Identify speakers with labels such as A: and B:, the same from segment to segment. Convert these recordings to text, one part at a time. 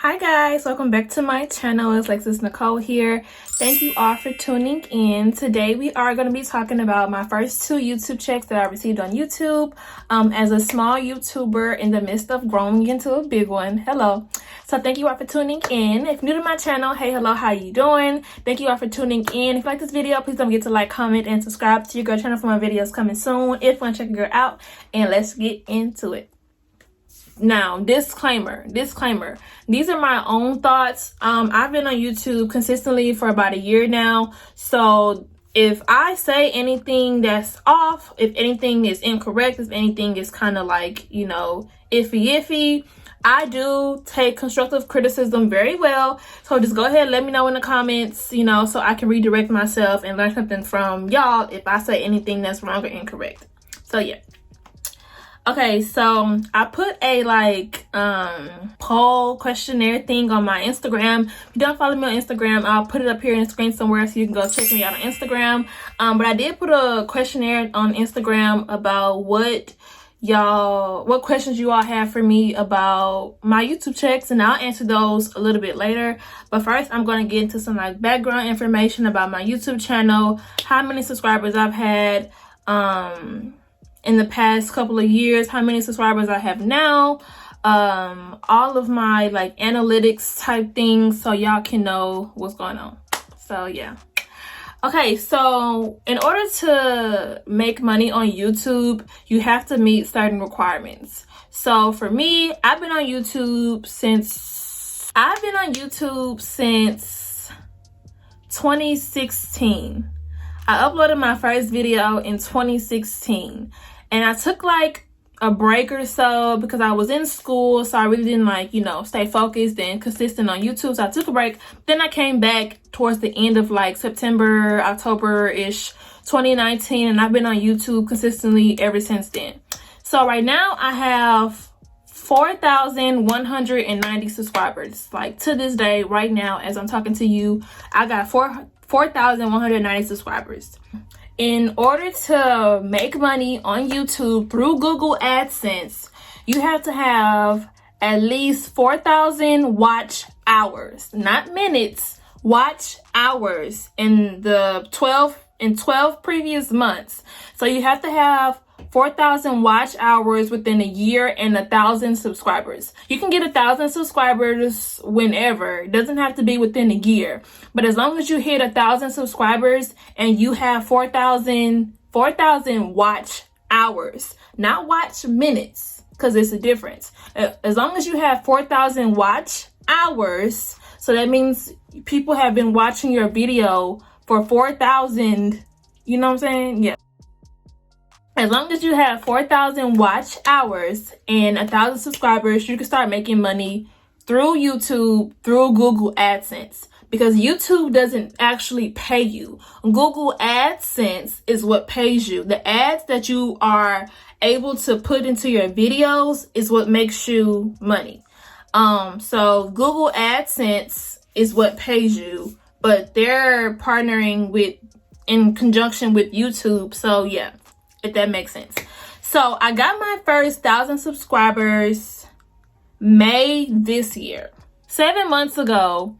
A: Hi guys, welcome back to my channel. It's Lexus Nicole here. Thank you all for tuning in. Today we are going to be talking about my first 2 YouTube checks that I received on YouTube. As a small YouTuber in the midst of growing into a big one. Hello. So thank you all for tuning in. If you're new to my channel, hey, hello, how you doing? Thank you all for tuning in. If you like this video, please don't forget to like, comment, and subscribe to your girl channel for my videos coming soon. If you want to check your girl out, and let's get into it. Now, disclaimer, these are my own thoughts. I've been on YouTube consistently for about a year now, so if I say anything that's off, if anything is incorrect, if anything is kind of like, you know, iffy, I do take constructive criticism very well. So just go ahead and let me know in the comments, you know, so I can redirect myself and learn something from y'all if I say anything that's wrong or incorrect. So yeah. Okay, so I put a poll questionnaire thing on my Instagram. If you don't follow me on Instagram, I'll put it up here in the screen somewhere so you can go check me out on Instagram. But I did put a questionnaire on Instagram about what questions you all have for me about my YouTube checks, and I'll answer those a little bit later. But first, I'm going to get into some background information about my YouTube channel, how many subscribers I've had, in the past couple of years, how many subscribers I have now, all of my analytics type things, so y'all can know what's going on. So yeah. Okay, so in order to make money on YouTube, you have to meet certain requirements. So for me, I've been on YouTube since 2016. I uploaded my first video in 2016, and I took a break or so because I was in school, so I really didn't stay focused and consistent on YouTube. So I took a break. Then I came back towards the end of September, October-ish 2019, and I've been on YouTube consistently ever since then. So right now I have 4,190 subscribers. To this day, right now, as I'm talking to you, I got 4,190 subscribers. In order to make money on YouTube through Google Adsense, you have to have at least 4,000 watch hours, not minutes, watch hours in the 12 previous months. So you have to have 4,000 watch hours within a year and 1,000 subscribers. You can get 1,000 subscribers whenever. It doesn't have to be within a year. But as long as you hit 1,000 subscribers and you have 4,000 watch hours, not watch minutes, because it's a difference. As long as you have 4,000 watch hours, so that means people have been watching your video for 4,000, you know what I'm saying? Yeah. As long as you have 4,000 watch hours and 1,000 subscribers, you can start making money through YouTube, through Google AdSense, because YouTube doesn't actually pay you. Google AdSense is what pays you. The ads that you are able to put into your videos is what makes you money. So Google AdSense is what pays you, but they're partnering in conjunction with YouTube. So yeah, if that makes sense. So I got my first 1,000 subscribers May this year. 7 months ago,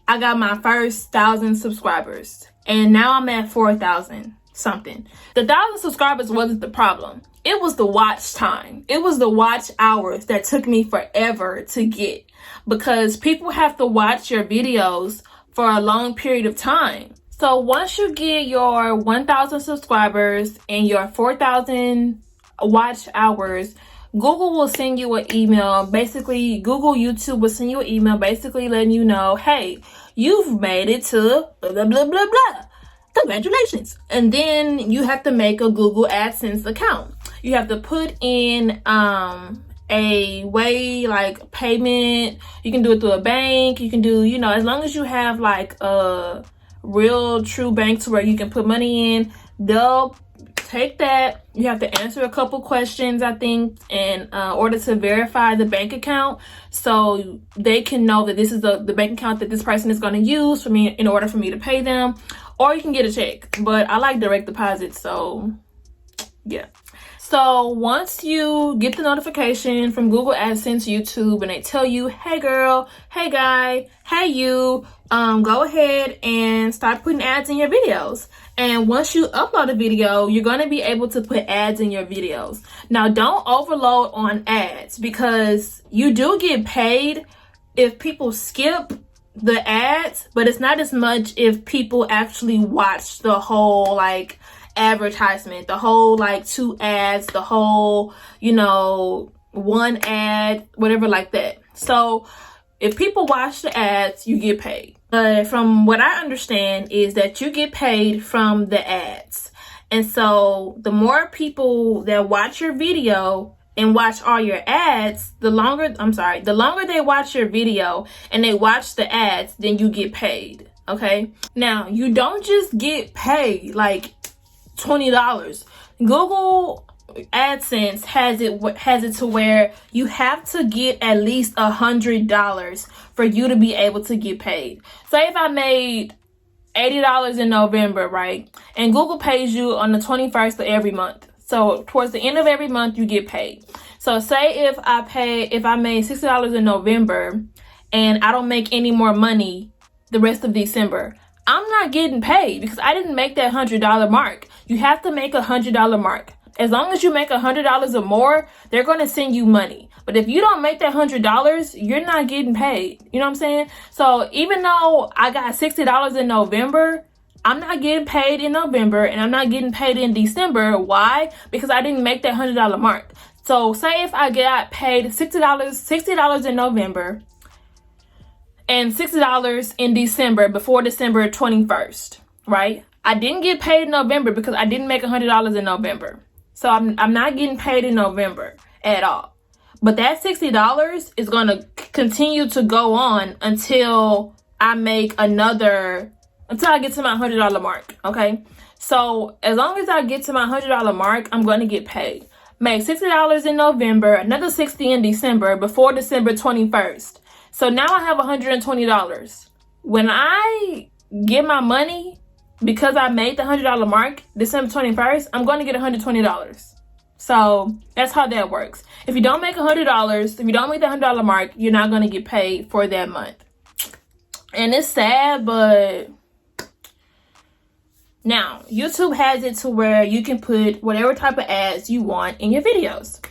A: I got my first 1,000 subscribers, and now I'm at 4,000 something. The 1,000 subscribers wasn't the problem. It was the watch time. It was the watch hours that took me forever to get, because people have to watch your videos for a long period of time. So once you get your 1,000 subscribers and your 4,000 watch hours, Google will send you an email. Basically, YouTube will send you an email basically letting you know, hey, you've made it to blah, blah, blah, blah, blah. Congratulations. And then you have to make a Google AdSense account. You have to put in a way payment. You can do it through a bank. You can do, as long as you have a real true bank to where you can put money in, they'll take that. You have to answer a couple questions, I think, in order to verify the bank account, so they can know that this is the bank account that this person is going to use for me in order for me to pay them. Or you can get a check, but I like direct deposit, so yeah. So once you get the notification from Google AdSense, YouTube, and they tell you, hey girl, hey guy, hey you, go ahead and start putting ads in your videos. And once you upload a video, you're going to be able to put ads in your videos. Now, don't overload on ads, because you do get paid if people skip the ads, but it's not as much if people actually watch the whole like advertisement, the whole like 2 ads, the whole, you know, 1 ad, whatever like that. So if people watch the ads, you get paid. From what I understand is that you get paid from the ads. And so the more people that watch your video and watch all your ads, the longer they watch your video and they watch the ads, then you get paid. Okay. Now, you don't just get paid like $20. Google AdSense has it to where you have to get at least $100 for you to be able to get paid. Say if I made $80 in November, right? And Google pays you on the 21st of every month. So towards the end of every month, you get paid. So say if I made $60 in November and I don't make any more money the rest of December, I'm not getting paid because I didn't make that $100 mark. You have to make $100 mark. As long as you make $100 or more, they're going to send you money. But if you don't make that $100, you're not getting paid. You know what I'm saying? So even though I got $60 in November, I'm not getting paid in November and I'm not getting paid in December. Why? Because I didn't make that $100 mark. So say if I got paid $60 in November and $60 in December before December 21st, right? I didn't get paid in November because I didn't make $100 in November. So I'm not getting paid in November at all. But that $60 is going to continue to go on until I get to my $100 mark, okay? So as long as I get to my $100 mark, I'm going to get paid. Make $60 in November, another $60 in December before December 21st. So now I have $120. When I get my money, because I made the $100 mark, December 21st, I'm going to get $120. So that's how that works. If you don't make $100, if you don't make the $100 mark, you're not going to get paid for that month. And it's sad, but now YouTube has it to where you can put whatever type of ads you want in your videos.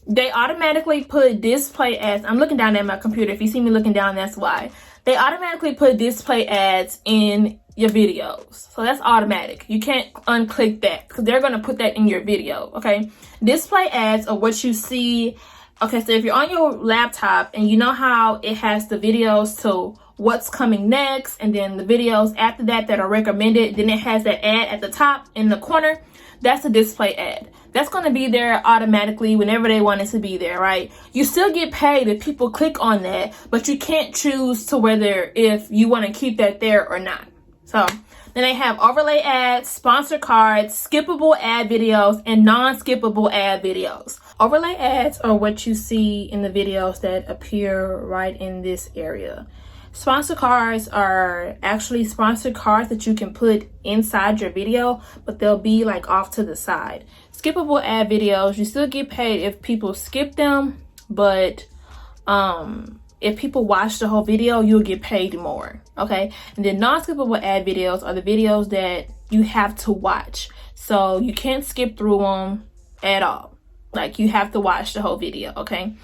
A: They automatically put display ads. I'm looking down at my computer. If you see me looking down, that's why. They automatically put display ads in your videos. So that's automatic. You can't unclick that because they're going to put that in your video. Okay. Display ads are what you see. Okay. So if you're on your laptop and you know how it has the videos to what's coming next and then the videos after that are recommended, then it has that ad at the top in the corner. That's a display ad. That's going to be there automatically whenever they want it to be there, right? You still get paid if people click on that, but you can't choose to whether if you want to keep that there or not. So then they have overlay ads, sponsor cards, skippable ad videos, and non-skippable ad videos. Overlay ads are what you see in the videos that appear right in this area. Sponsor cards are actually sponsored cards that you can put inside your video, but they'll be like off to the side. Skippable ad videos, you still get paid if people skip them, but if people watch the whole video, you'll get paid more, okay? And then non-skippable ad videos are the videos that you have to watch. So you can't skip through them at all. Like, you have to watch the whole video, okay?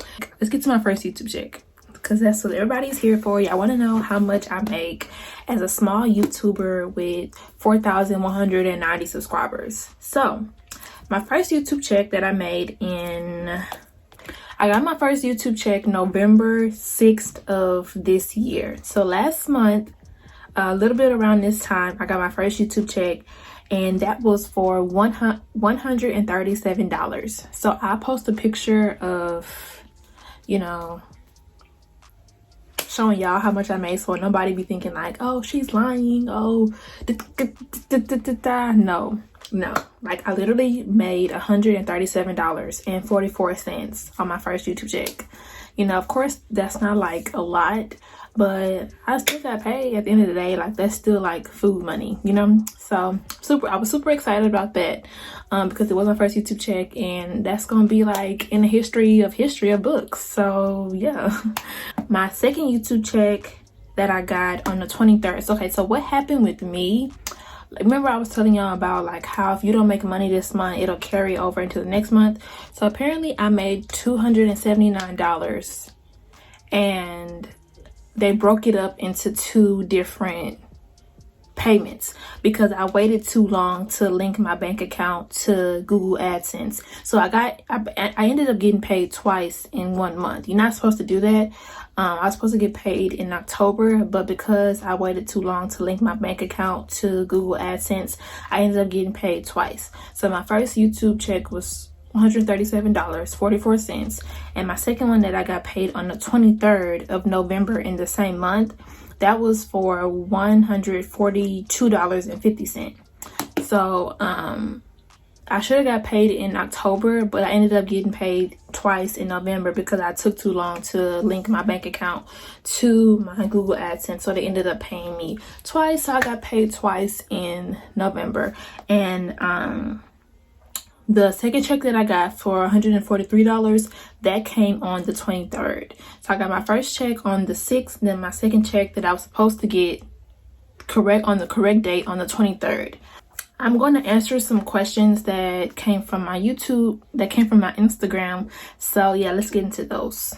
A: Let's get to my first YouTube check, because that's what everybody's here for. Y'all want to know how much I make as a small YouTuber with 4,190 subscribers. So my first YouTube check that I made I got my first YouTube check November 6th of this year. So last month, a little bit around this time, I got my first YouTube check, and that was for $137. So I post a picture of, you know, showing y'all how much I made, so nobody be thinking like, oh, she's lying, oh, no. No, like I literally made $137.44 on my first YouTube check. You know, of course, that's not like a lot, but I still got paid at the end of the day. Like, that's still like food money, you know? So I was super excited about that because it was my first YouTube check, and that's gonna be like in the history of books. So yeah. My second YouTube check that I got on the 23rd. So, okay, so what happened with me? Remember I was telling y'all about like how if you don't make money this month, it'll carry over into the next month. So apparently I made $279, and they broke it up into 2 different payments because I waited too long to link my bank account to Google AdSense. So I ended up getting paid twice in 1 month. You're not supposed to do that. I was supposed to get paid in October, but because I waited too long to link my bank account to Google AdSense, I ended up getting paid twice. So my first YouTube check was $137.44, and my second one that I got paid on the 23rd of November in the same month, that was for $142.50. So I should have got paid in October, but I ended up getting paid twice in November because I took too long to link my bank account to my Google AdSense. So they ended up paying me twice. So I got paid twice in November. And the second check that I got for $143, that came on the 23rd. So I got my first check on the 6th, then my second check that I was supposed to get on the correct date on the 23rd. I'm going to answer some questions that came from my YouTube, that came from my Instagram. So yeah, let's get into those.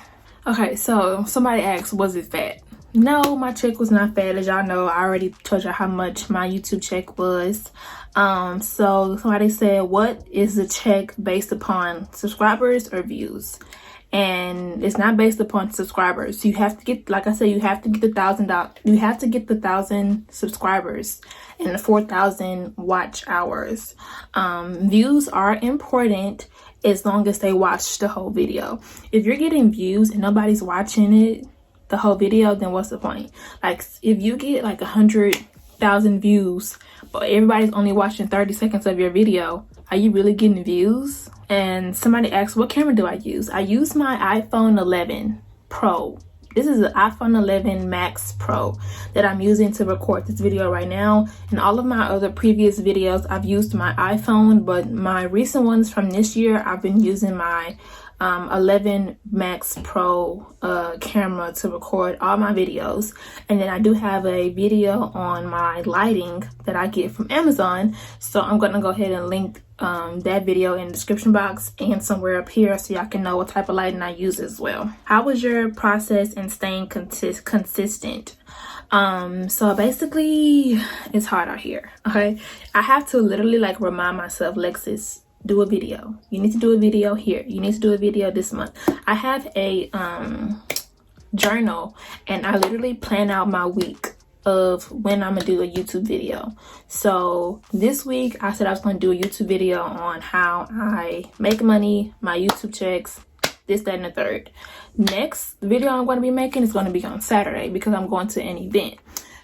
A: Okay, so somebody asked, was it fat? No, my check was not fat. As y'all know, I already told you how much my YouTube check was. So somebody said, what is the check based upon, subscribers or views? And it's not based upon subscribers. You have to get, like I said, you have to get the 1,000 subscribers and the 4,000 watch hours. Views are important as long as they watch the whole video. If you're getting views and nobody's watching it, the whole video, then what's the point? Like, if you get like 100,000 views, but everybody's only watching 30 seconds of your video, are you really getting views? And somebody asked, what camera do I use? I use my iPhone 11 Pro. This is an iPhone 11 Max Pro that I'm using to record this video right now. And all of my other previous videos, I've used my iPhone, but my recent ones from this year, I've been using my 11 Max Pro camera to record all my videos. And then I do have a video on my lighting that I get from Amazon, so I'm gonna go ahead and link that video in the description box and somewhere up here so y'all can know what type of lighting I use as well. How was your process in staying consistent? So basically it's hard out here. Okay, I have to literally like remind myself, Lexus, do a video. You need to do a video here. You need to do a video this month. I have a journal, and I literally plan out my week of when I'm gonna do a YouTube video. So this week I said I was gonna do a YouTube video on how I make money, my YouTube checks, this, that, and the third. Next video I'm going to be making is going to be on Saturday because I'm going to an event.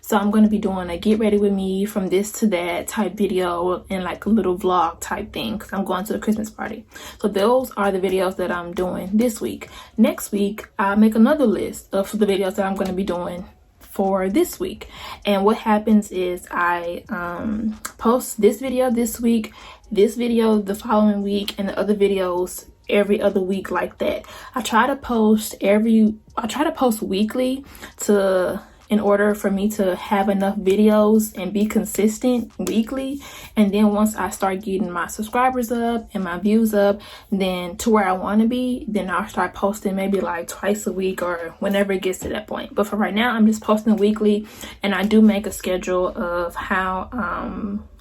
A: So I'm going to be doing a get ready with me from this to that type video and like a little vlog type thing because I'm going to a Christmas party. So those are the videos that I'm doing this week. Next week, I'll make another list of the videos that I'm going to be doing for this week. And what happens is I post this video this week, this video the following week, and the other videos every other week like that. I try to post weekly in order for me to have enough videos and be consistent weekly. And then once I start getting my subscribers up and my views up, then to where I want to be, then I'll start posting maybe like twice a week or whenever it gets to that point. But for right now, I'm just posting weekly, and I do make a schedule of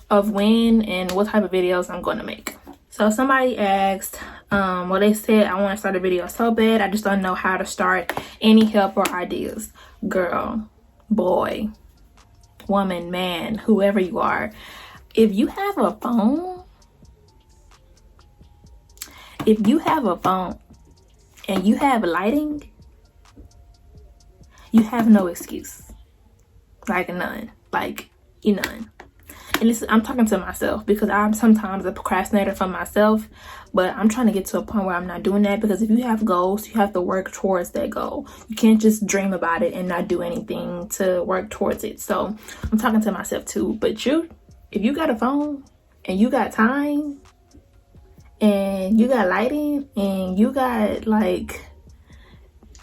A: of when and what type of videos I'm going to make. So somebody asked, well, they said, I want to start a video so bad, I just don't know how to start. Any help or ideas? Girl, boy, woman, man, whoever you are, if you have a phone and you have lighting, you have no excuse. Like none. and this, I'm talking to myself because I'm sometimes a procrastinator for myself, but I'm trying to get to a point where I'm not doing that, because if you have goals, you have to work towards that goal. You can't just dream about it and not do anything to work towards it. So I'm talking to myself too. But if you got a phone and you got time and you got lighting and you got like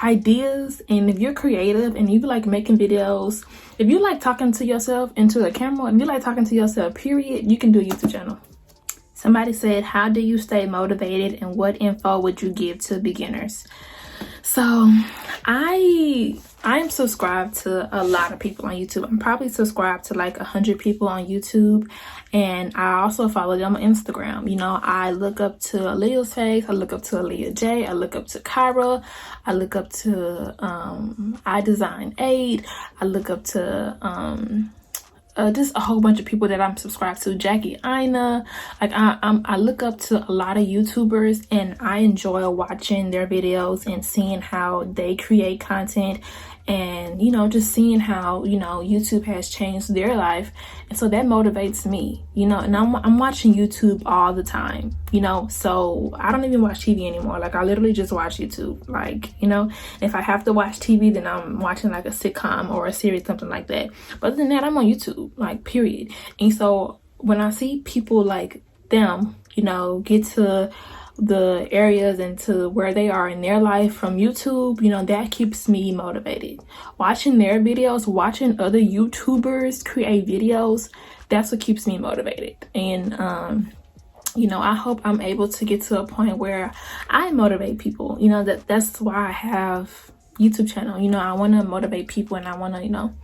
A: ideas, and if you're creative and you like making videos, if you like talking to yourself into the camera, if you like talking to yourself, period, you can do a YouTube channel. Somebody said, how do you stay motivated and what info would you give to beginners? So I am subscribed to a lot of people on YouTube. I'm probably subscribed to like 100 people on YouTube, and I also follow them on Instagram. You know, I look up to Aaliyah's face, I look up to Aaliyah J, I look up to Kyra, I look up to I Design 8, I look up to just a whole bunch of people that I'm subscribed to, Jackie Ina. Like I look up to a lot of YouTubers, and I enjoy watching their videos and seeing how they create content, and you know, just seeing how, you know, YouTube has changed their life. And so that motivates me, you know. And I'm watching YouTube all the time, you know, so I don't even watch TV anymore. Like I literally just watch YouTube. Like, you know, if I have to watch TV, then I'm watching like a sitcom or a series, something like that. But other than that, I'm on YouTube, like, period. And so when I see people like them, you know, get to the areas and to where they are in their life from YouTube, you know, that keeps me motivated. Watching their videos, watching other YouTubers create videos, that's what keeps me motivated. And you know, I hope I'm able to get to a point where I motivate people. You know, that's why I have YouTube channel. You know, I want to motivate people, and I want to, you know,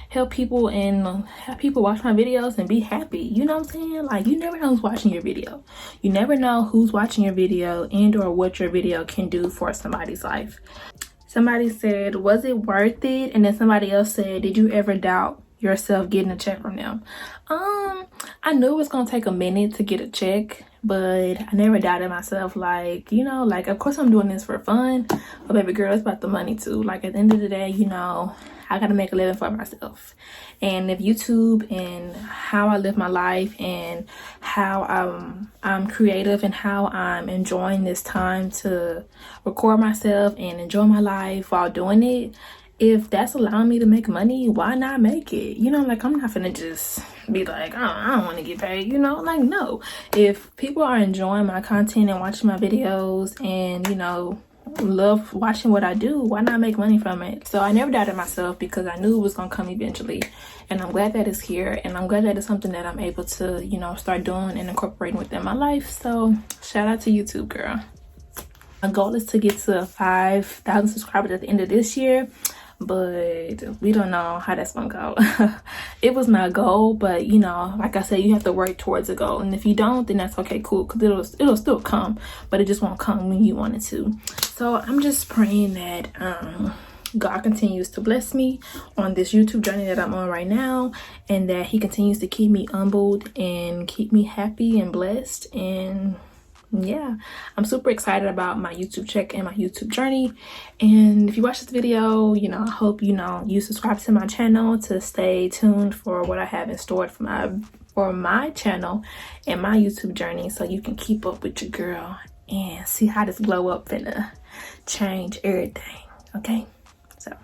A: help people and have people watch my videos and be happy. You know what I'm saying? Like, you never know who's watching your video. You never know who's watching your video and or what your video can do for somebody's life. Somebody said, was it worth it? And then somebody else said, did you ever doubt yourself getting a check from them? I knew it was gonna take a minute to get a check, but I never doubted myself. Like, you know, like, of course I'm doing this for fun, but baby girl, it's about the money too. Like, at the end of the day, you know, I gotta make a living for myself. And if YouTube and how I live my life and how I'm creative and how I'm enjoying this time to record myself and enjoy my life while doing it, if that's allowing me to make money, why not make it? You know, like, I'm not gonna just be like, oh, I don't want to get paid, you know, like, no. If people are enjoying my content and watching my videos and, you know, love watching what I do, why not make money from it? So I never doubted myself, because I knew it was gonna come eventually, and I'm glad that it's here, and I'm glad that it's something that I'm able to, you know, start doing and incorporating within my life. So shout out to YouTube, girl. My goal is to get to 5,000 subscribers at the end of this year, but we don't know how that's gonna go. It was my goal, but you know, like I said, you have to work towards a goal, and if you don't, then that's okay, cool, because it'll still come, but it just won't come when you want it to. So I'm just praying that God continues to bless me on this YouTube journey that I'm on right now, and that he continues to keep me humbled and keep me happy and blessed. And yeah, I'm super excited about my YouTube check and my YouTube journey. And if you watch this video, you know, I hope, you know, you subscribe to my channel to stay tuned for what I have in store for my channel and my YouTube journey, so you can keep up with your girl and see how this glow up finna change everything. Okay, so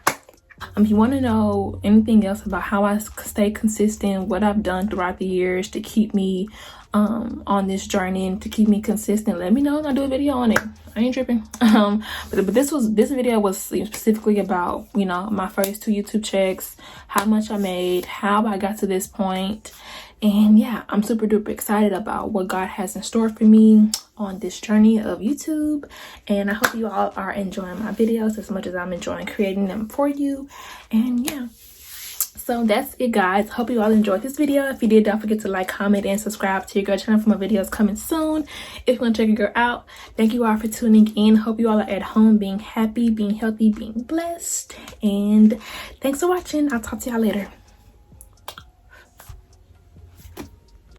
A: if you want to know anything else about how I stay consistent, what I've done throughout the years to keep me on this journey and to keep me consistent, let me know and I'll do a video on it. I ain't tripping. But this video was specifically about, you know, my first 2 YouTube checks, how much I made, how I got to this point. And yeah, I'm super duper excited about what God has in store for me on this journey of YouTube. And I hope you all are enjoying my videos as much as I'm enjoying creating them for you. And yeah, so that's it, guys. Hope you all enjoyed this video. If you did, don't forget to like, comment, and subscribe to your girl channel for my videos coming soon. If you want to check your girl out, thank you all for tuning in. Hope you all are at home being happy, being healthy, being blessed. And thanks for watching. I'll talk to y'all later.